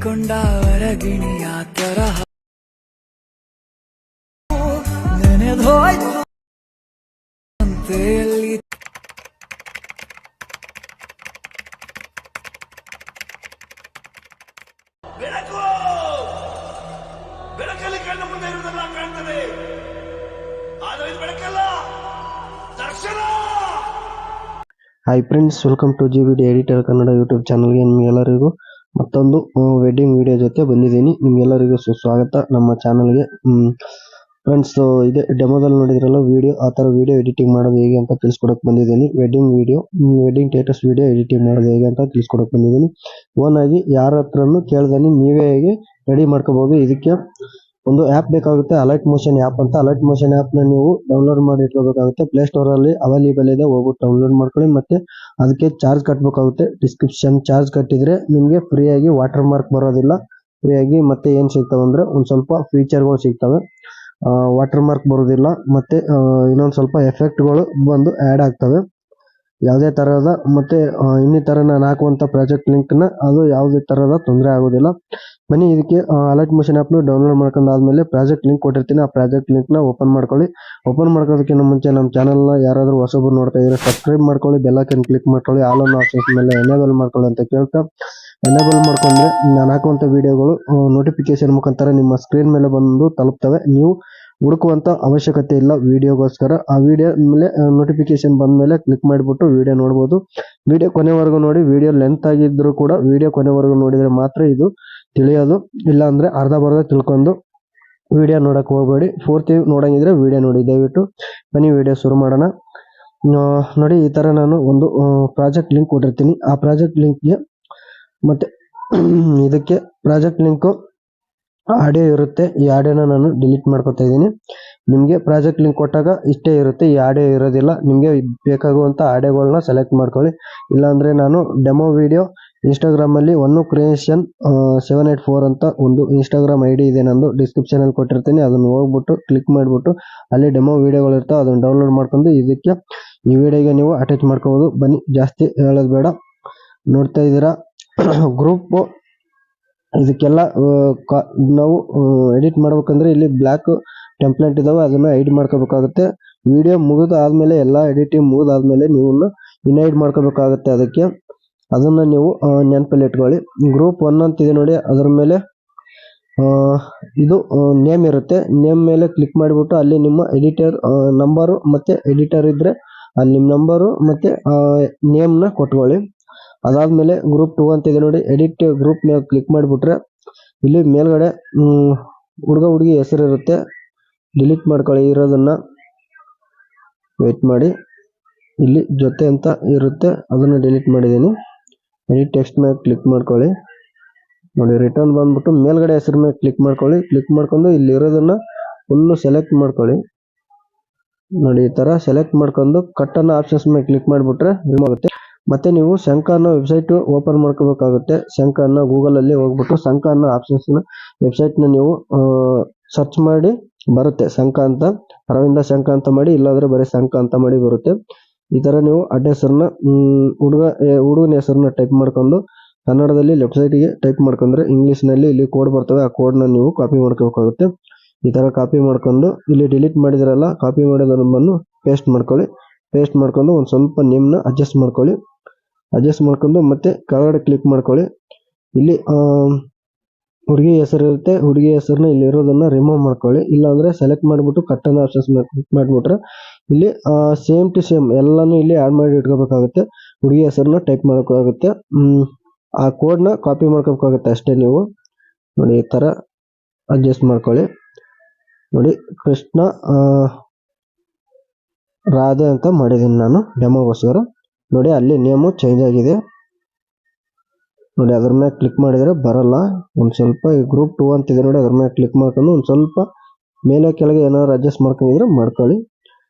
ಕೊಂಡ ಹೊರಗಿಣಿಯ ತರಹ ನೆನೆದೋಯ್ತು ಅಂತೆಯಲ್ಲಿ ಬೆಳಕು ಬೆಳಕಲ್ಲಿ ಕಣ್ಣ ಮುಂದೆ ಇರುವುದೆಲ್ಲ ಕಾಣ್ತದೆ, ಆದರೆ ಇದು ಬೆಳಕಲ್ಲ, ದರ್ಶನ. Hi friends, welcome to GVD editor Kannada YouTube ಚಾನಲ್ಗೆ ನಿಮಗೆಲ್ಲರಿಗೂ ಮತ್ತೊಂದು ವೆಡ್ಡಿಂಗ್ ವಿಡಿಯೋ ಜೊತೆ ಬಂದಿದ್ದೀನಿ. ನಿಮಗೆಲ್ಲರಿಗೂ ಸುಸ್ವಾಗತ ನಮ್ಮ ಚಾನಲ್ಗೆ. ಫ್ರೆಂಡ್ಸ್, ಇದೇ ಡೆಮೋದಲ್ಲಿ ನೋಡಿದ್ರಲ್ಲ ವಿಡಿಯೋ, ಆ ಥರ ವಿಡಿಯೋ ಎಡಿಟಿಂಗ್ ಮಾಡೋದು ಹೇಗೆ ಅಂತ ತಿಳಿಸ್ಕೊಡಕ್ಕೆ ಬಂದಿದ್ದೀನಿ. ವೆಡ್ಡಿಂಗ್ ಸ್ಟೇಟಸ್ ವಿಡಿಯೋ ಎಡಿಟಿಂಗ್ ಮಾಡೋದು ಹೇಗೆ ಅಂತ ತಿಳಿಸ್ಕೊಡಕ್ಕೆ ಬಂದಿದ್ದೀನಿ. ಓನ್ ಆಗಿ ಯಾರ ಹತ್ರನೂ ಕೇಳ್ದಾನೆ ನೀವೇ ಹೇಗೆ ರೆಡಿ ಮಾಡ್ಕೋಬಹುದು. ಇದಕ್ಕೆ ಒಂದು ಆ್ಯಪ್ ಬೇಕಾಗುತ್ತೆ, ಅಲರ್ಟ್ ಮೋಷನ್ ಆ್ಯಪ್ ಅಂತ. ಅಲರ್ಟ್ ಮೋಷನ್ ಆ್ಯಪ್ನ ನೀವು ಡೌನ್ಲೋಡ್ ಮಾಡಿ ಇಟ್ಕೋಬೇಕಾಗುತ್ತೆ. ಪ್ಲೇಸ್ಟೋರಲ್ಲಿ ಅವೈಲೇಬಲ್ ಇದೆ, ಹೋಗ್ಬಿಟ್ಟು ಡೌನ್ಲೋಡ್ ಮಾಡ್ಕೊಳ್ಳಿ. ಮತ್ತೆ ಅದಕ್ಕೆ ಚಾರ್ಜ್ ಕಟ್ಟಬೇಕಾಗುತ್ತೆ. ಡಿಸ್ಕ್ರಿಪ್ಷನ್ ಚಾರ್ಜ್ ಕಟ್ಟಿದ್ರೆ ನಿಮಗೆ ಫ್ರೀಯಾಗಿ ವಾಟರ್ ಮಾರ್ಕ್ ಬರೋದಿಲ್ಲ. ಫ್ರೀಯಾಗಿ ಮತ್ತೆ ಏನು ಸಿಗ್ತವೆ ಅಂದರೆ ಒಂದು ಸ್ವಲ್ಪ ಫೀಚರ್ಗಳು ಸಿಗ್ತವೆ, ವಾಟರ್ ಮಾರ್ಕ್ ಬರೋದಿಲ್ಲ. ಮತ್ತೆ ಇನ್ನೊಂದು ಸ್ವಲ್ಪ ಎಫೆಕ್ಟ್ಗಳು ಬಂದು ಆ್ಯಡ್ ಆಗ್ತವೆ. ಯಾವುದೇ ತರಹದ ಮತ್ತೆ ಇನ್ನಿತರ ನಾನು ಹಾಕುವಂಥ ಪ್ರಾಜೆಕ್ಟ್ ಲಿಂಕ್ನ ಅದು ಯಾವುದೇ ತರಹದ ತೊಂದರೆ ಆಗೋದಿಲ್ಲ. ಬನ್ನಿ, ಇದಕ್ಕೆ ಅಲರ್ಟ್ ಮೋಷನ್ ಆ್ಯಪ್ನ ಡೌನ್ಲೋಡ್ ಮಾಡ್ಕೊಂಡಾದ್ಮೇಲೆ ಪ್ರಾಜೆಕ್ಟ್ ಲಿಂಕ್ ಕೊಟ್ಟಿರ್ತೀನಿ, ಆ ಪ್ರಾಜೆಕ್ಟ್ ಲಿಂಕ್ನ ಓಪನ್ ಮಾಡ್ಕೊಳ್ಳಿ. ಓಪನ್ ಮಾಡ್ಕೋದಕ್ಕಿಂತ ಮುಂಚೆ ನಮ್ಮ ಚಾನಲ್ನ ಯಾರಾದರೂ ಹೊಸಬರು ನೋಡ್ತಾ ಇದ್ರೆ ಸಬ್ಸ್ಕ್ರೈಬ್ ಮಾಡ್ಕೊಳ್ಳಿ, ಬೆಲ್ ಐಕಾನ್ ಕ್ಲಿಕ್ ಮಾಡ್ಕೊಳ್ಳಿ, ಆಲ್ ಆನ್ ಆಪ್ಷನ್ಸ್ ಮೇಲೆ ಎನೇಬಲ್ ಮಾಡ್ಕೊಳ್ಳಿ ಅಂತ ಕೇಳ್ತಾ, ಎನೇಬಲ್ ಮಾಡ್ಕೊಂಡ್ರೆ ನಾನು ಹಾಕುವಂಥ ವಿಡಿಯೋಗಳು ನೋಟಿಫಿಕೇಶನ್ ಮುಖಾಂತರ ನಿಮ್ಮ ಸ್ಕ್ರೀನ್ ಮೇಲೆ ಬಂದು ತಲುಪ್ತವೆ. ನೀವು ಹುಡುಕುವಂತ ಅವಶ್ಯಕತೆ ಇಲ್ಲ ವಿಡಿಯೋಗೋಸ್ಕರ. ಆ ವಿಡಿಯೋ ಮೇಲೆ ನೋಟಿಫಿಕೇಶನ್ ಬಂದ ಮೇಲೆ ಕ್ಲಿಕ್ ಮಾಡಿಬಿಟ್ಟು ವಿಡಿಯೋ ನೋಡ್ಬೋದು. ವಿಡಿಯೋ ಕೊನೆವರೆಗೂ ನೋಡಿ. ವಿಡಿಯೋ ಲೆಂತ್ ಆಗಿದ್ರು ಕೂಡ ವಿಡಿಯೋ ಕೊನೆವರೆಗೂ ನೋಡಿದ್ರೆ ಮಾತ್ರ ಇದು ತಿಳಿಯೋದು. ಇಲ್ಲ ಅಂದ್ರೆ ಅರ್ಧ ಬರ್ಧ ತಿಳ್ಕೊಂಡು ವಿಡಿಯೋ ನೋಡಕ್ ಹೋಗಬೇಡಿ. ಪೂರ್ತಿ ನೋಡಂಗಿದ್ರೆ ವಿಡಿಯೋ ನೋಡಿ. ದಯವಿಟ್ಟು ಬನ್ನಿ ವಿಡಿಯೋ ಶುರು ಮಾಡೋಣ. ನೋಡಿ, ಈ ತರ ನಾನು ಒಂದು ಪ್ರಾಜೆಕ್ಟ್ ಲಿಂಕ್ ಕೊಟ್ಟಿರ್ತೀನಿ. ಆ ಪ್ರಾಜೆಕ್ಟ್ ಲಿಂಕ್ಗೆ ಮತ್ತೆ ಇದಕ್ಕೆ ಪ್ರಾಜೆಕ್ಟ್ ಲಿಂಕು ಆಡಿಯೋ ಇರುತ್ತೆ. ಈ ಆಡಿಯೋನ ನಾನು ಡಿಲೀಟ್ ಮಾಡ್ಕೊತಾ ಇದ್ದೀನಿ. ನಿಮಗೆ ಪ್ರಾಜೆಕ್ಟ್ ಲಿಂಕ್ ಕೊಟ್ಟಾಗ ಇಷ್ಟೇ ಇರುತ್ತೆ, ಈ ಆಡಿಯೋ ಇರೋದಿಲ್ಲ. ನಿಮಗೆ ಬೇಕಾಗುವಂಥ ಆಡಿಯೋಗಳನ್ನ ಸೆಲೆಕ್ಟ್ ಮಾಡ್ಕೊಳ್ಳಿ. ಇಲ್ಲಾಂದರೆ ನಾನು ಡೆಮೋ ವಿಡಿಯೋ ಇನ್ಸ್ಟಾಗ್ರಾಮಲ್ಲಿ ಒನ್ನು ಕ್ರಿಯೇಷನ್ 784 ಅಂತ ಒಂದು ಇನ್ಸ್ಟಾಗ್ರಾಮ್ ID ಇದೆ ನಂದು, ಡಿಸ್ಕ್ರಿಪ್ಷನಲ್ಲಿ ಕೊಟ್ಟಿರ್ತೀನಿ. ಅದನ್ನು ಹೋಗ್ಬಿಟ್ಟು ಕ್ಲಿಕ್ ಮಾಡಿಬಿಟ್ಟು ಅಲ್ಲಿ ಡೆಮೋ ವಿಡಿಯೋಗಳು ಇರ್ತಾವೆ, ಅದನ್ನು ಡೌನ್ಲೋಡ್ ಮಾಡ್ಕೊಂಡು ಇದಕ್ಕೆ ಈ ವಿಡಿಯೋಗೆ ನೀವು ಅಟ್ಯಾಚ್ ಮಾಡ್ಕೋಬೋದು. ಬನ್ನಿ, ಜಾಸ್ತಿ ಹೇಳೋದು ಬೇಡ. ನೋಡ್ತಾ ಇದ್ದೀರಾ ಗ್ರೂಪು. ಇದಕ್ಕೆಲ್ಲ ನಾವು ಎಡಿಟ್ ಮಾಡ್ಬೇಕಂದ್ರೆ ಇಲ್ಲಿ ಬ್ಲ್ಯಾಕ್ ಟೆಂಪ್ಲೇಟ್ ಇದಾವೆ, ಅದನ್ನ ಎಡಿಟ್ ಮಾಡ್ಕೋಬೇಕಾಗುತ್ತೆ. ವಿಡಿಯೋ ಮುಗಿದಾದ್ಮೇಲೆ ಎಲ್ಲ ಎಡಿಟಿಂಗ್ ಮುಗಿದಾದ್ಮೇಲೆ ನೀವು ಇನ್ಹೈಡ್ ಮಾಡ್ಕೋಬೇಕಾಗುತ್ತೆ. ಅದನ್ನ ನೀವು ನೆನಪಲ್ಲಿ ಇಟ್ಕೊಳ್ಳಿ. ಗ್ರೂಪ್ 1 ಅಂತಿದೆ ನೋಡಿ, ಅದರ ಮೇಲೆ ಇದು ನೇಮ್ ಇರುತ್ತೆ. ನೇಮ್ ಮೇಲೆ ಕ್ಲಿಕ್ ಮಾಡಿಬಿಟ್ಟು ಅಲ್ಲಿ ನಿಮ್ಮ ಎಡಿಟರ್ ನಂಬರು ಮತ್ತೆ ಎಡಿಟರ್ ಇದ್ರೆ ಅಲ್ಲಿ ನಿಮ್ಮ ನಂಬರು ಮತ್ತೆ ನೇಮ್ನ ಕೊಟ್ಕೊಳ್ಳಿ. ಅದಾದ್ಮೇಲೆ ಗ್ರೂಪ್ 2 ಅಂತಿದೆ ನೋಡಿ, ಎಡಿಟ್ ಗ್ರೂಪ್ ಮೇಲೆ ಕ್ಲಿಕ್ ಮಾಡಿಬಿಟ್ರೆ ಇಲ್ಲಿ ಮೇಲ್ಗಡೆ ಹುಡುಗ ಹುಡುಗಿ ಹೆಸರು ಇರುತ್ತೆ. ಡಿಲೀಟ್ ಮಾಡ್ಕೊಳ್ಳಿ ಇರೋದನ್ನ. ವೇಟ್ ಮಾಡಿ, ಇಲ್ಲಿ ಜೊತೆ ಅಂತ ಇರುತ್ತೆ, ಅದನ್ನು ಡಿಲೀಟ್ ಮಾಡಿದ್ದೀನಿ. ಎಡಿಟ್ ಟೆಕ್ಸ್ಟ್ ಮೇಲೆ ಕ್ಲಿಕ್ ಮಾಡ್ಕೊಳ್ಳಿ. ನೋಡಿ, ರಿಟರ್ನ್ ಬಂದ್ಬಿಟ್ಟು ಮೇಲ್ಗಡೆ ಹೆಸರು ಮೇಲೆ ಕ್ಲಿಕ್ ಮಾಡ್ಕೊಳ್ಳಿ. ಕ್ಲಿಕ್ ಮಾಡ್ಕೊಂಡು ಇಲ್ಲಿ ಇರೋದನ್ನ ಫುಲ್ಲು ಸೆಲೆಕ್ಟ್ ಮಾಡ್ಕೊಳ್ಳಿ. ನೋಡಿ, ಈ ತರ ಸೆಲೆಕ್ಟ್ ಮಾಡ್ಕೊಂಡು ಕಟ್ ಅನ್ನೋ ಆಪ್ಷನ್ಸ್ ಮೇಲೆ ಕ್ಲಿಕ್ ಮಾಡಿಬಿಟ್ರೆ ರಿಮೂವ್ ಆಗುತ್ತೆ. ಮತ್ತೆ ನೀವು ಶಂಕ ಅನ್ನೋ ವೆಬ್ಸೈಟ್ ಓಪನ್ ಮಾಡ್ಕೋಬೇಕಾಗುತ್ತೆ. ಶಂಕ ಅನ್ನೋ ಗೂಗಲಲ್ಲಿ ಹೋಗ್ಬಿಟ್ಟು ಶಂಕ ಅನ್ನೋ ಆಪ್ಷನ್ಸ್ನ ವೆಬ್ಸೈಟ್ನ ನೀವು ಸರ್ಚ್ ಮಾಡಿ ಬರುತ್ತೆ. ಶಂಕ ಅಂತ, ಅರವಿಂದ ಶಂಕ ಅಂತ ಮಾಡಿ, ಇಲ್ಲಾಂದ್ರೆ ಬರೀ ಶಂಕ ಅಂತ ಮಾಡಿ ಬರುತ್ತೆ. ಈ ತರ ನೀವು ಅಡ್ರೆಸ್ಸನ್ನ ಹುಡುಗನ ಹೆಸರನ್ನ ಟೈಪ್ ಮಾಡ್ಕೊಂಡು ಕನ್ನಡದಲ್ಲಿ ಲೆಫ್ಟ್ ಸೈಡ್ಗೆ ಟೈಪ್ ಮಾಡ್ಕೊಂಡ್ರೆ ಇಂಗ್ಲೀಷ್ನಲ್ಲಿ ಇಲ್ಲಿ ಕೋಡ್ ಬರ್ತವೆ. ಆ ಕೋಡ್ನ ನೀವು ಕಾಪಿ ಮಾಡ್ಕೋಬೇಕಾಗುತ್ತೆ. ಈ ತರ ಕಾಪಿ ಮಾಡ್ಕೊಂಡು ಇಲ್ಲಿ ಡಿಲೀಟ್ ಮಾಡಿದ್ರಲ್ಲ, ಕಾಪಿ ಮಾಡಿರೋದನ್ನು ಪೇಸ್ಟ್ ಮಾಡ್ಕೊಳ್ಳಿ. ಪೇಸ್ಟ್ ಮಾಡ್ಕೊಂಡು ಒಂದು ಸ್ವಲ್ಪ ನೇಮ್ನ ಅಡ್ಜಸ್ಟ್ ಮಾಡ್ಕೊಳ್ಳಿ. ಅಡ್ಜಸ್ಟ್ ಮಾಡ್ಕೊಂಡು ಮತ್ತೆ ಕೆಳಗಡೆ ಕ್ಲಿಕ್ ಮಾಡ್ಕೊಳ್ಳಿ. ಇಲ್ಲಿ ಹುಡುಗಿ ಹೆಸರು ಇರುತ್ತೆ, ಹುಡುಗಿ ಹೆಸರನ್ನ ಇಲ್ಲಿ ಇರೋದನ್ನ ರಿಮೂವ್ ಮಾಡ್ಕೊಳ್ಳಿ. ಇಲ್ಲಾಂದ್ರೆ ಸೆಲೆಕ್ಟ್ ಮಾಡಿಬಿಟ್ಟು ಕಟ್ ಅನ್ನೋ ಆಪ್ಷನ್ಸ್ ಮೇಲೆ ಕ್ಲಿಕ್ ಮಾಡಿಬಿಟ್ರೆ ಇಲ್ಲಿ ಸೇಮ್ ಟು ಸೇಮ್ ಎಲ್ಲಾನು ಇಲ್ಲಿ ಆಡ್ ಮಾಡಿ ಇಟ್ಕೋಬೇಕಾಗುತ್ತೆ. ಹುಡುಗಿ ಹೆಸರನ್ನ ಟೈಪ್ ಮಾಡ್ಕೋಬೇಕಾಗುತ್ತೆ. ಆ ಕೋಡ್ನ ಕಾಪಿ ಮಾಡ್ಕೋಬೇಕಾಗುತ್ತೆ ಅಷ್ಟೇ. ನೀವು ನೋಡಿ, ಈ ತರ ಅಡ್ಜಸ್ಟ್ ಮಾಡ್ಕೊಳ್ಳಿ. ನೋಡಿ, ಕೃಷ್ಣ ರಾಧೆ ಅಂತ ಮಾಡಿದ್ದೀನಿ ನಾನು ಡೆಮೋಗೋಸ್ಕರ. ನೋಡಿ, ಅಲ್ಲಿ ನೇಮು ಚೇಂಜ್ ಆಗಿದೆ. ನೋಡಿ, ಅದ್ರ ಮೇಲೆ ಕ್ಲಿಕ್ ಮಾಡಿದ್ರೆ ಬರಲ್ಲ. ಒಂದು ಸ್ವಲ್ಪ ಗ್ರೂಪ್ 2 ಅಂತಿದೆ ನೋಡಿ, ಅದ್ರ ಮೇಲೆ ಕ್ಲಿಕ್ ಮಾಡ್ಕೊಂಡು ಒಂದು ಸ್ವಲ್ಪ ಮೇಲೆ ಕೆಳಗೆ ಏನಾದ್ರು ಅಡ್ಜಸ್ಟ್ ಮಾಡ್ಕೊಂಡಿದ್ರೆ ಮಾಡ್ಕೊಳ್ಳಿ.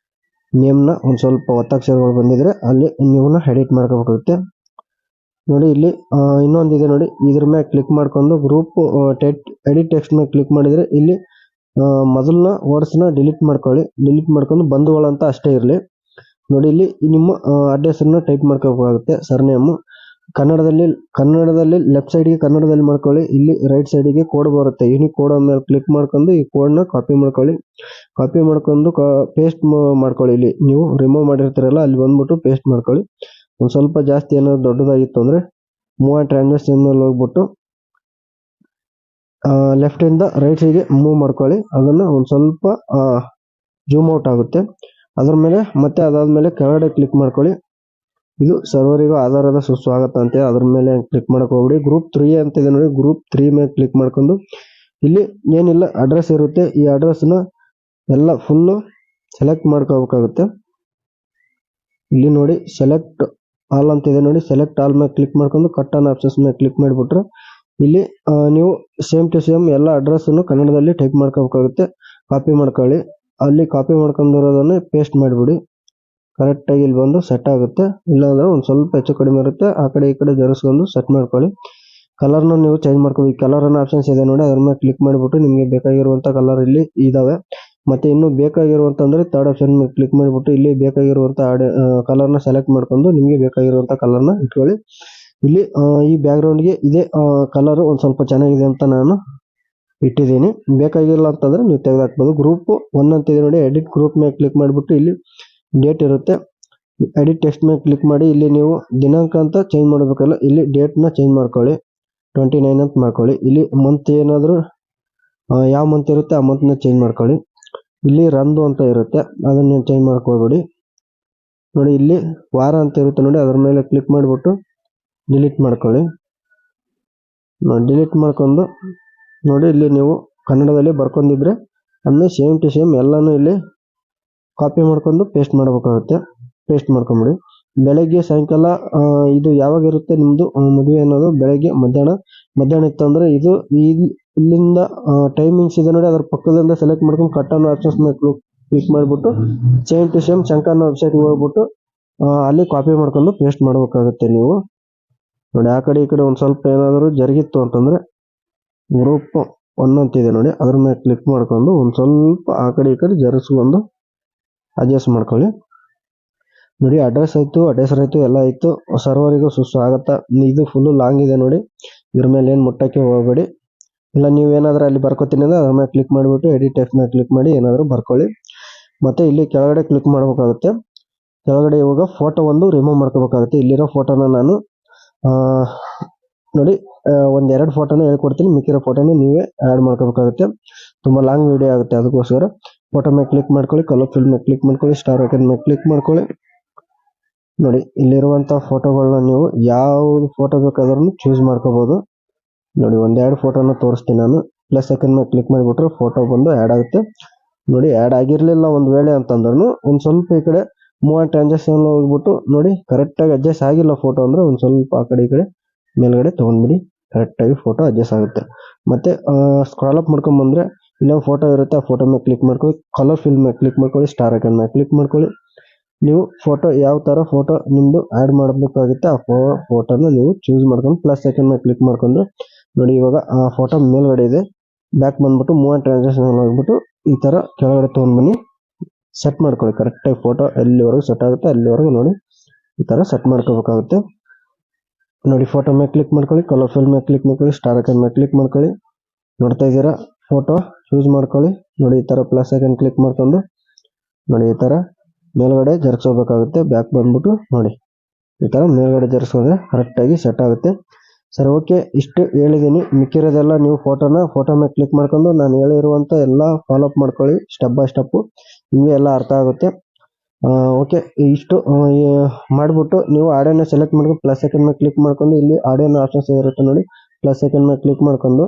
ನೇಮ್ನ ಒಂದು ಸ್ವಲ್ಪ ಒತ್ತಕ್ಷರಗಳು ಬಂದಿದ್ರೆ ಅಲ್ಲಿ ನೀವನ್ನ ಎಡಿಟ್ ಮಾಡ್ಕೋಬೇಕಾಗುತ್ತೆ. ನೋಡಿ, ಇಲ್ಲಿ ಇನ್ನೊಂದಿದೆ ನೋಡಿ, ಇದ್ರ ಮೇಲೆ ಕ್ಲಿಕ್ ಮಾಡ್ಕೊಂಡು ಗ್ರೂಪ್ ಎಡಿಟ್ ಟೆಕ್ಸ್ಟ್ ಮೇಲೆ ಕ್ಲಿಕ್ ಮಾಡಿದ್ರೆ ಇಲ್ಲಿ ಮೊದಲನ ವರ್ಡ್ಸ್ನ ಡಿಲೀಟ್ ಮಾಡ್ಕೊಳ್ಳಿ. ಡಿಲೀಟ್ ಮಾಡ್ಕೊಂಡು ಬಂಧುಗಳಂತ ಅಷ್ಟೇ ಇರಲಿ. ನೋಡಿ, ಇಲ್ಲಿ ನಿಮ್ಮ ಅಡ್ರೆಸ್ಸನ್ನು ಟೈಪ್ ಮಾಡ್ಕೋಬೇಕಾಗುತ್ತೆ. ಸರ್ನೇಮು ಕನ್ನಡದಲ್ಲಿ ಲೆಫ್ಟ್ ಸೈಡ್ಗೆ ಕನ್ನಡದಲ್ಲಿ ಮಾಡ್ಕೊಳ್ಳಿ. ಇಲ್ಲಿ ರೈಟ್ ಸೈಡ್ಗೆ ಕೋಡ್ ಬರುತ್ತೆ. ಯೂನಿಕ್ ಕೋಡ್ ಮೇಲೆ ಕ್ಲಿಕ್ ಮಾಡ್ಕೊಂಡು ಈ ಕೋಡ್ನ ಕಾಪಿ ಮಾಡ್ಕೊಳ್ಳಿ. ಕಾಪಿ ಮಾಡ್ಕೊಂಡು ಪೇಸ್ಟ್ ಮಾಡ್ಕೊಳ್ಳಿ. ಇಲ್ಲಿ ನೀವು ರಿಮೂವ್ ಮಾಡಿರ್ತೀರಲ್ಲ ಅಲ್ಲಿ ಬಂದ್ಬಿಟ್ಟು ಪೇಸ್ಟ್ ಮಾಡ್ಕೊಳ್ಳಿ. ಒಂದು ಸ್ವಲ್ಪ ಜಾಸ್ತಿ ಏನಾದ್ರು ದೊಡ್ಡದಾಗಿತ್ತು ಅಂದ್ರೆ ಮೂವ್ ಆ್ಯಂಡ್ ಟ್ರಾನ್ಸಾಕ್ಷನ್ ಮೇಲೆ ಹೋಗ್ಬಿಟ್ಟು ಲೆಫ್ಟ್ ಇಂದ ರೈಟ್ ಸೈಡ್ಗೆ ಮೂವ್ ಮಾಡ್ಕೊಳ್ಳಿ. ಅದನ್ನ ಒಂದು ಸ್ವಲ್ಪ ಜೂಮ್ ಔಟ್ ಆಗುತ್ತೆ. ಅದ್ರ ಮೇಲೆ ಮತ್ತೆ ಅದಾದ್ಮೇಲೆ ಕೆಳಗಡೆ ಕ್ಲಿಕ್ ಮಾಡ್ಕೊಳ್ಳಿ. ಇದು ಸರ್ವರಿಗೂ ಆಧಾರದ ಸುಸ್ವಾಗತ ಅಂತ ಅದ್ರ ಮೇಲೆ ಕ್ಲಿಕ್ ಮಾಡಕ್ ಹೋಗ್ಬಿಡಿ. ಗ್ರೂಪ್ 3 ಅಂತ ಇದೆ ನೋಡಿ. ಗ್ರೂಪ್ 3 ಮೇಲೆ ಕ್ಲಿಕ್ ಮಾಡ್ಕೊಂಡು ಇಲ್ಲಿ ಏನಿಲ್ಲ ಅಡ್ರೆಸ್ ಇರುತ್ತೆ. ಈ ಅಡ್ರೆಸ್ ನ ಎಲ್ಲ ಫುಲ್ ಸೆಲೆಕ್ಟ್ ಮಾಡ್ಕೋಬೇಕಾಗುತ್ತೆ. ಇಲ್ಲಿ ನೋಡಿ ಸೆಲೆಕ್ಟ್ ಆಲ್ ಅಂತ ಇದೆ ನೋಡಿ. ಸೆಲೆಕ್ಟ್ ಆಲ್ ಮೇಲೆ ಕ್ಲಿಕ್ ಮಾಡ್ಕೊಂಡು ಕಟ್ ಆನ್ ಆಪ್ಷನ್ಸ್ ಮೇಲೆ ಕ್ಲಿಕ್ ಮಾಡಿಬಿಟ್ರೆ ಇಲ್ಲಿ ನೀವು ಸೇಮ್ ಟು ಸೇಮ್ ಎಲ್ಲ ಅಡ್ರೆಸ್ ಅನ್ನು ಕನ್ನಡದಲ್ಲಿ ಟೈಪ್ ಮಾಡ್ಕೋಬೇಕಾಗುತ್ತೆ. ಕಾಪಿ ಮಾಡ್ಕೊಳ್ಳಿ. ಅಲ್ಲಿ ಕಾಪಿ ಮಾಡ್ಕೊಂಡಿರೋದನ್ನ ಪೇಸ್ಟ್ ಮಾಡಿಬಿಡಿ. ಕರೆಕ್ಟ್ ಆಗಿ ಇಲ್ಲಿ ಬಂದು ಸೆಟ್ ಆಗುತ್ತೆ. ಇಲ್ಲಾಂದ್ರೆ ಒಂದು ಸ್ವಲ್ಪ ಹೆಚ್ಚು ಕಡಿಮೆ ಇರುತ್ತೆ. ಆ ಕಡೆ ಈ ಕಡೆ ಜರಿಸ್ಕೊಂಡು ಸೆಟ್ ಮಾಡ್ಕೊಳ್ಳಿ. ಕಲರ್ನ ನೀವು ಚೇಂಜ್ ಮಾಡ್ಕೊಳ್ಳಿ. ಕಲರ್ ಅನ್ನೋ ಆಪ್ಷನ್ಸ್ ಇದೆ ನೋಡಿ. ಅದ್ರ ಮೇಲೆ ಕ್ಲಿಕ್ ಮಾಡಿಬಿಟ್ಟು ನಿಮಗೆ ಬೇಕಾಗಿರುವಂತ ಕಲರ್ ಇಲ್ಲಿ ಇದಾವೆ. ಮತ್ತೆ ಇನ್ನು ಬೇಕಾಗಿರುವಂತಂದ್ರೆ ಥರ್ಡ್ ಆಪ್ಷನ್ ಮೇಲೆ ಕ್ಲಿಕ್ ಮಾಡಿಬಿಟ್ಟು ಇಲ್ಲಿ ಬೇಕಾಗಿರುವಂತ ಕಲರ್ನ ಸೆಲೆಕ್ಟ್ ಮಾಡ್ಕೊಂಡು ನಿಮಗೆ ಬೇಕಾಗಿರುವಂತ ಕಲರ್ನ ಇಟ್ಕೊಳ್ಳಿ. ಇಲ್ಲಿ ಈ ಬ್ಯಾಕ್ಗ್ರೌಂಡ್ಗೆ ಇದೇ ಕಲರ್ ಒಂದು ಸ್ವಲ್ಪ ಚೆನ್ನಾಗಿದೆ ಅಂತ ನಾನು ಇಟ್ಟಿದ್ದೀನಿ. ಬೇಕಾಗಿಲ್ಲ ಅಂತಂದ್ರೆ ನೀವು ತೆಗೆದಾಕ್ಬೋದು. ಗ್ರೂಪ್ 1 ಅಂತ ಇದೆ ನೋಡಿ. ಎಡಿಟ್ ಗ್ರೂಪ್ ಮೇಲೆ ಕ್ಲಿಕ್ ಮಾಡಿಬಿಟ್ಟು ಇಲ್ಲಿ ಡೇಟ್ ಇರುತ್ತೆ. ಎಡಿಟ್ ಟೆಕ್ಸ್ಟ್ ಮೇಲೆ ಕ್ಲಿಕ್ ಮಾಡಿ ಇಲ್ಲಿ ನೀವು ದಿನಾಂಕ ಅಂತ ಚೇಂಜ್ ಮಾಡಬೇಕಲ್ಲ. ಇಲ್ಲಿ ಡೇಟ್ ನ ಚೇಂಜ್ ಮಾಡ್ಕೊಳ್ಳಿ. 29 ಅಂತ ಮಾಡ್ಕೊಳ್ಳಿ. ಇಲ್ಲಿ ಮಂತ್ ಏನಾದ್ರು ಯಾವ ಮಂತ್ ಇರುತ್ತೆ ಆ ಮಂತ್ ನ ಚೇಂಜ್ ಮಾಡ್ಕೊಳ್ಳಿ. ಇಲ್ಲಿ ರಂದು ಅಂತ ಇರುತ್ತೆ ಅದನ್ನ ಚೇಂಜ್ ಮಾಡ್ಕೊಳ್ಬೇಡಿ ನೋಡಿ. ಇಲ್ಲಿ ವಾರ ಅಂತ ಇರುತ್ತೆ ನೋಡಿ. ಅದ್ರ ಮೇಲೆ ಕ್ಲಿಕ್ ಮಾಡಿಬಿಟ್ಟು ಡಿಲೀಟ್ ಮಾಡ್ಕೊಳ್ಳಿ. ಡಿಲೀಟ್ ಮಾಡ್ಕೊಂಡು ನೋಡಿ ಇಲ್ಲಿ ನೀವು ಕನ್ನಡದಲ್ಲಿ ಬರ್ಕೊಂಡಿದ್ರೆ ಅದನ್ನ ಸೇಮ್ ಟು ಸೇಮ್ ಎಲ್ಲಾನು ಇಲ್ಲಿ ಕಾಪಿ ಮಾಡ್ಕೊಂಡು ಪೇಸ್ಟ್ ಮಾಡಬೇಕಾಗುತ್ತೆ. ಪೇಸ್ಟ್ ಮಾಡ್ಕೊಂಬಿಡಿ. ಬೆಳಗ್ಗೆ ಸಾಯಂಕಾಲ ಇದು ಯಾವಾಗ ಇರುತ್ತೆ ನಿಮ್ದು ಮದುವೆ ಅನ್ನೋದು ಬೆಳಗ್ಗೆ ಮಧ್ಯಾಹ್ನ ಇತ್ತು ಅಂದ್ರೆ ಇದು ಇಲ್ಲಿಂದ ಟೈಮಿಂಗ್ಸ್ ಇದೆ ನೋಡಿ. ಅದ್ರ ಪಕ್ಕದಿಂದ ಸೆಲೆಕ್ಟ್ ಮಾಡ್ಕೊಂಡು ಕಟ್ ಅನ್ನೋ ಆಪ್ಷನ್ಸ್ ಮೇಲೆ ಕ್ಲಿಕ್ ಮಾಡಿಬಿಟ್ಟು ಸೇಮ್ ಟು ಸೇಮ್ ಚಂಕ ಅನ್ನೋ ವೆಬ್ಸೈಟ್ಗೆ ಹೋಗ್ಬಿಟ್ಟು ಅಲ್ಲಿ ಕಾಪಿ ಮಾಡ್ಕೊಂಡು ಪೇಸ್ಟ್ ಮಾಡಬೇಕಾಗುತ್ತೆ ನೀವು ನೋಡಿ. ಆ ಕಡೆ ಈ ಕಡೆ ಒಂದು ಸ್ವಲ್ಪ ಏನಾದರೂ ಜರುಗಿತ್ತು ಅಂತಂದ್ರೆ ಗ್ರೂಪ್ 1 ಅಂತಿದೆ ನೋಡಿ. ಅದ್ರ ಮೇಲೆ ಕ್ಲಿಕ್ ಮಾಡ್ಕೊಂಡು ಒಂದು ಸ್ವಲ್ಪ ಆ ಕಡೆ ಈ ಕಡೆ ಜರಿಸ್ಕೊಂಡು ಅಡ್ಜಸ್ಟ್ ಮಾಡ್ಕೊಳ್ಳಿ ನೋಡಿ. ಅಡ್ರೆಸ್ ಆಯ್ತು, ಹೆಸರು ಆಯ್ತು, ಎಲ್ಲ ಆಯ್ತು. ಸರ್ವರಿಗೂ ಸುಸ್ವಾಗತ. ಇದು ಫುಲ್ ಲಾಂಗ್ ಇದೆ ನೋಡಿ. ಇದ್ರ ಮೇಲೆ ಏನು ಮುಟ್ಟಕ್ಕೆ ಹೋಗಬೇಡಿ. ಇಲ್ಲ ನೀವೇನಾದ್ರೂ ಅಲ್ಲಿ ಬರ್ಕೋತೀನಿ ಅಂದ್ರೆ ಅದ್ರ ಮೇಲೆ ಕ್ಲಿಕ್ ಮಾಡಿಬಿಟ್ಟು ಎಡಿಟ್ ಟೆಕ್ಸ್ಟ್ ಮೇಲೆ ಕ್ಲಿಕ್ ಮಾಡಿ ಏನಾದರೂ ಬರ್ಕೊಳ್ಳಿ. ಮತ್ತೆ ಇಲ್ಲಿ ಕೆಳಗಡೆ ಕ್ಲಿಕ್ ಮಾಡಬೇಕಾಗುತ್ತೆ. ಕೆಳಗಡೆ ಇವಾಗ ಫೋಟೋ ಒಂದು ರಿಮೂವ್ ಮಾಡ್ಕೋಬೇಕಾಗುತ್ತೆ. ಇಲ್ಲಿರೋ ಫೋಟೋನ ನಾನು ನೋಡಿ ಒಂದೆರಡು ಫೋಟೋನ ಹೇಳ್ಕೊಡ್ತೀನಿ. ಮಿಕ್ಕಿರೋ ಫೋಟೋನ ನೀವೇ ಆ್ಯಡ್ ಮಾಡ್ಕೋಬೇಕಾಗುತ್ತೆ. ತುಂಬಾ ಲಾಂಗ್ ವಿಡಿಯೋ ಆಗುತ್ತೆ. ಅದಕ್ಕೋಸ್ಕರ ಫೋಟೋ ಮೇಲೆ ಕ್ಲಿಕ್ ಮಾಡ್ಕೊಳ್ಳಿ. ಕಲರ್ ಫಿಲ್ ಮೇಲೆ ಕ್ಲಿಕ್ ಮಾಡ್ಕೊಳ್ಳಿ. ಸ್ಟಾರ್ ಐಕನ್ ಮೇಲೆ ಕ್ಲಿಕ್ ಮಾಡ್ಕೊಳ್ಳಿ. ನೋಡಿ ಇಲ್ಲಿರುವಂತ ಫೋಟೋಗಳನ್ನ ನೀವು ಯಾವ್ದು ಫೋಟೋ ಬೇಕಾದ್ರೂ ಚೂಸ್ ಮಾಡ್ಕೋಬಹುದು ನೋಡಿ. ಒಂದೆರಡು ಫೋಟೋನ ತೋರಿಸ್ತೀನಿ ನಾನು. ಪ್ಲಸ್ ಐಕನ್ ಮೇಲೆ ಕ್ಲಿಕ್ ಮಾಡಿಬಿಟ್ರೆ ಫೋಟೋ ಬಂದು ಆ್ಯಡ್ ಆಗುತ್ತೆ ನೋಡಿ. ಆ್ಯಡ್ ಆಗಿರ್ಲಿಲ್ಲ ಒಂದು ವೇಳೆ ಅಂತಂದ್ರೂ ಒಂದು ಸ್ವಲ್ಪ ಈ ಕಡೆ ಮೂವ್ ಆ್ಯಂಡ್ ಟ್ರಾನ್ಸಾಕ್ಷನ್ ಹೋಗ್ಬಿಟ್ಟು ನೋಡಿ ಕರೆಕ್ಟಾಗಿ ಅಡ್ಜಸ್ಟ್ ಆಗಿಲ್ಲ ಫೋಟೋ ಅಂದ್ರೆ ಒಂದು ಸ್ವಲ್ಪ ಆ ಕಡೆ ಈ ಕಡೆ ಮೇಲ್ಗಡೆ ತಗೊಂಡ್ಬಿಡಿ. ಕರೆಕ್ಟಾಗಿ ಫೋಟೋ ಅಡ್ಜಸ್ಟ್ ಆಗುತ್ತೆ. ಮತ್ತೆ ಸ್ಕ್ರಾಲ್ ಅಪ್ ಮಾಡ್ಕೊಂಡ್ ಬಂದ್ರೆ ಇಲ್ಲೊಂದು ಫೋಟೋ ಇರುತ್ತೆ. ಆ ಫೋಟೋ ಮೇಲೆ ಕ್ಲಿಕ್ ಮಾಡ್ಕೊಳ್ಳಿ. ಕಲರ್ ಫಿಲ್ ಮೇಲೆ ಕ್ಲಿಕ್ ಮಾಡ್ಕೊಳ್ಳಿ. ಸ್ಟಾರ್ ಐಕನ್ ಮೇಲೆ ಕ್ಲಿಕ್ ಮಾಡ್ಕೊಳ್ಳಿ. ನೀವು ಫೋಟೋ ಯಾವ ತರ ಫೋಟೋ ನಿಮ್ದು ಆಡ್ ಮಾಡಬೇಕಾಗುತ್ತೆ ಆ ಫೋಟೋನ ನೀವು ಚೂಸ್ ಮಾಡ್ಕೊಂಡು ಪ್ಲಸ್ ಐಕನ್ ಮೇಲೆ ಕ್ಲಿಕ್ ಮಾಡ್ಕೊಂಡು ನೋಡಿ. ಇವಾಗ ಆ ಫೋಟೋ ಮೇಲ್ಗಡೆ ಇದೆ. ಬ್ಯಾಕ್ ಬಂದ್ಬಿಟ್ಟು ಮೂವ್ ಆ್ಯಂಡ್ ಟ್ರಾನ್ಸಾಕ್ಷನ್ ಹೋಗ್ಬಿಟ್ಟು ಈ ತರ ಕೆಳಗಡೆ ತಗೊಂಡ್ಬನ್ನಿ. ಸೆಟ್ ಮಾಡ್ಕೊಳ್ಳಿ. ಕರೆಕ್ಟಾಗಿ ಫೋಟೋ ಎಲ್ಲಿವರೆಗೂ ಸೆಟ್ ಆಗುತ್ತೆ ಅಲ್ಲಿವರೆಗೂ ನೋಡಿ ಈ ತರ ಸೆಟ್ ಮಾಡ್ಕೋಬೇಕಾಗುತ್ತೆ ನೋಡಿ. ಫೋಟೋ ಮೇಲೆ ಕ್ಲಿಕ್ ಮಾಡ್ಕೊಳ್ಳಿ. ಕಲರ್ ಫಿಲ್ ಮೇಲೆ ಕ್ಲಿಕ್ ಮಾಡ್ಕೊಳ್ಳಿ. ಸ್ಟಾರ್ ಐಕನ್ ಮೇಲೆ ಕ್ಲಿಕ್ ಮಾಡ್ಕೊಳ್ಳಿ. ನೋಡ್ತಾ ಇದ್ದೀರಾ ಫೋಟೋ ಚೂಸ್ ಮಾಡ್ಕೊಳ್ಳಿ ನೋಡಿ. ಈ ತರ ಪ್ಲಸ್ ಐಕನ್ ಕ್ಲಿಕ್ ಮಾಡ್ಕೊಂಡು ನೋಡಿ ಈ ತರ ಮೇಲ್ಗಡೆ ಜರ್ಗಿಸೋಬೇಕಾಗುತ್ತೆ. ಬ್ಯಾಕ್ ಬಂದ್ಬಿಟ್ಟು ನೋಡಿ ಈ ತರ ಮೇಲ್ಗಡೆ ಜರ್ಗಿಸೋದ್ರೆ ಕರೆಕ್ಟಾಗಿ ಸೆಟ್ ಆಗುತ್ತೆ. ಸರಿ ಓಕೆ, ಇಷ್ಟು ಹೇಳಿದ್ದೀನಿ. ಮಿಕ್ಕಿರೋದೆಲ್ಲ ನೀವು ಫೋಟೋ ಮೇಲೆ ಕ್ಲಿಕ್ ಮಾಡ್ಕೊಂಡು ನಾನು ಹೇಳಿರುವಂತ ಎಲ್ಲ ಫಾಲೋ ಅಪ್ ಮಾಡ್ಕೊಳ್ಳಿ ಸ್ಟೆಪ್ ಬೈ ಸ್ಟೆಪ್. ನಿಮಗೆ ಎಲ್ಲ ಅರ್ಥ ಆಗುತ್ತೆ. ಓಕೆ, ಇಷ್ಟು ಮಾಡಿಬಿಟ್ಟು ನೀವು ಆಡಿಯೋನ ಸೆಲೆಕ್ಟ್ ಮಾಡ್ಕೊಂಡು ಪ್ಲಸ್ ಐಕನ್ ಮೇಲೆ ಕ್ಲಿಕ್ ಮಾಡ್ಕೊಂಡು ಇಲ್ಲಿ ಆಡಿಯೋನ ಆಪ್ಷನ್ಸ್ ಇರುತ್ತೆ ನೋಡಿ. ಪ್ಲಸ್ ಐಕನ್ ಮೇಲೆ ಕ್ಲಿಕ್ ಮಾಡ್ಕೊಂಡು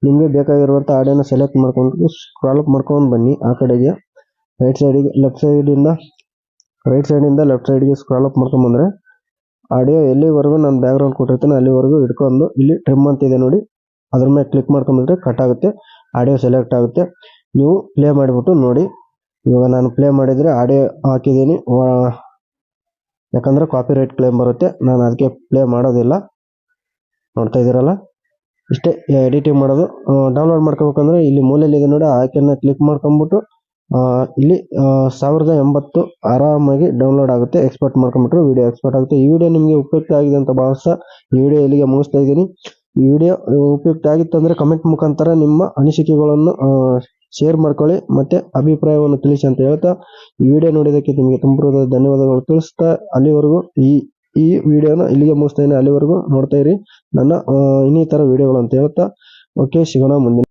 ನಿಮಗೆ ಬೇಕಾಗಿರುವಂತ ಆಡಿಯೋನ ಸೆಲೆಕ್ಟ್ ಮಾಡ್ಕೊಂಡು ಸ್ಕ್ರಾಲ್ ಅಪ್ ಮಾಡ್ಕೊಂಡು ಬನ್ನಿ. ಆ ಕಡೆಗೆ ರೈಟ್ ಸೈಡಿಗೆ ಲೆಫ್ಟ್ ಸೈಡಿಂದ ಲೆಫ್ಟ್ ಸೈಡ್ಗೆ ಸ್ಕ್ರಾಲ್ ಅಪ್ ಮಾಡ್ಕೊಂಡು ಬಂದ್ರೆ ಆಡಿಯೋ ಎಲ್ಲಿವರೆಗೂ ನಾನು ಬ್ಯಾಕ್ಗ್ರೌಂಡ್ ಕೊಟ್ಟಿರ್ತೀನಿ ಅಲ್ಲಿವರೆಗೂ ಹಿಡ್ಕೊಂಡು ಇಲ್ಲಿ ಟ್ರಿಮ್ ಅಂತ ಇದೆ ನೋಡಿ. ಅದ್ರ ಮೇಲೆ ಕ್ಲಿಕ್ ಮಾಡ್ಕೊಂಡ್ರೆ ಕಟ್ ಆಗುತ್ತೆ. ಆಡಿಯೋ ಸೆಲೆಕ್ಟ್ ಆಗುತ್ತೆ. ನೀವು ಪ್ಲೇ ಮಾಡಿಬಿಟ್ಟು ನೋಡಿ. ಇವಾಗ ನಾನು ಪ್ಲೇ ಮಾಡಿದ್ರೆ ಆಡಿಯೋ ಹಾಕಿದ್ದೀನಿ. ಯಾಕಂದ್ರೆ ಕಾಪಿ ರೈಟ್ ಕ್ಲೇಮ್ ಬರುತ್ತೆ. ನಾನು ಅದಕ್ಕೆ ಪ್ಲೇ ಮಾಡೋದಿಲ್ಲ. ನೋಡ್ತಾ ಇದ್ದೀರಲ್ಲ, ಇಷ್ಟೇ ಎಡಿಟಿಂಗ್ ಮಾಡೋದು. ಡೌನ್ಲೋಡ್ ಮಾಡ್ಕೋಬೇಕಂದ್ರೆ ಇಲ್ಲಿ ಮೂಲೆಯಲ್ಲಿ ಇದೆ ನೋಡಿ. ಆ ಐಕನ್ನ ಕ್ಲಿಕ್ ಮಾಡ್ಕೊಂಡ್ಬಿಟ್ಟು ಇಲ್ಲಿ 1080 ಆರಾಮಾಗಿ ಡೌನ್ಲೋಡ್ ಆಗುತ್ತೆ. ಎಕ್ಸ್ಪೋರ್ಟ್ ಮಾಡ್ಕೊಂಡ್ಬಿಟ್ರೆ ವಿಡಿಯೋ ಎಕ್ಸ್ಪೋರ್ಟ್ ಆಗುತ್ತೆ. ಈ ವಿಡಿಯೋ ನಿಮಗೆ ಉಪಯುಕ್ತ ಆಗಿದೆ ಅಂತ ಭಾವಿಸ್ತಾ ಈ ವಿಡಿಯೋ ಇಲ್ಲಿಗೆ ಮುಗಿಸ್ತಾ ಇದ್ದೀನಿ. ಈ ವಿಡಿಯೋ ಉಪಯುಕ್ತ ಆಗಿತ್ತು ಅಂದ್ರೆ ಕಮೆಂಟ್ ಮುಖಾಂತರ ನಿಮ್ಮ ಅನಿಸಿಕೆಗಳನ್ನು ಶೇರ್ ಮಾಡ್ಕೊಳ್ಳಿ, ಮತ್ತೆ ಅಭಿಪ್ರಾಯವನ್ನು ತಿಳಿಸಿ ಅಂತ ಹೇಳ್ತಾ ಈ ವಿಡಿಯೋ ನೋಡಿದ್ದಕ್ಕೆ ನಿಮಗೆ ತುಂಬ ಧನ್ಯವಾದಗಳು ತಿಳಿಸ್ತಾ ಅಲ್ಲಿವರೆಗೂ ಈ ವಿಡಿಯೋನ ಇಲ್ಲಿಗೆ ಮುಗಿಸ್ತಾ ಇದ್ದೀನಿ. ಅಲ್ಲಿವರೆಗೂ ನೋಡ್ತಾ ಇರಿ ನನ್ನ ಇನ್ನಿತರ ವಿಡಿಯೋಗಳು ಅಂತ ಹೇಳ್ತಾ ಓಕೆ, ಸಿಗೋಣ ಮುಂದಿನ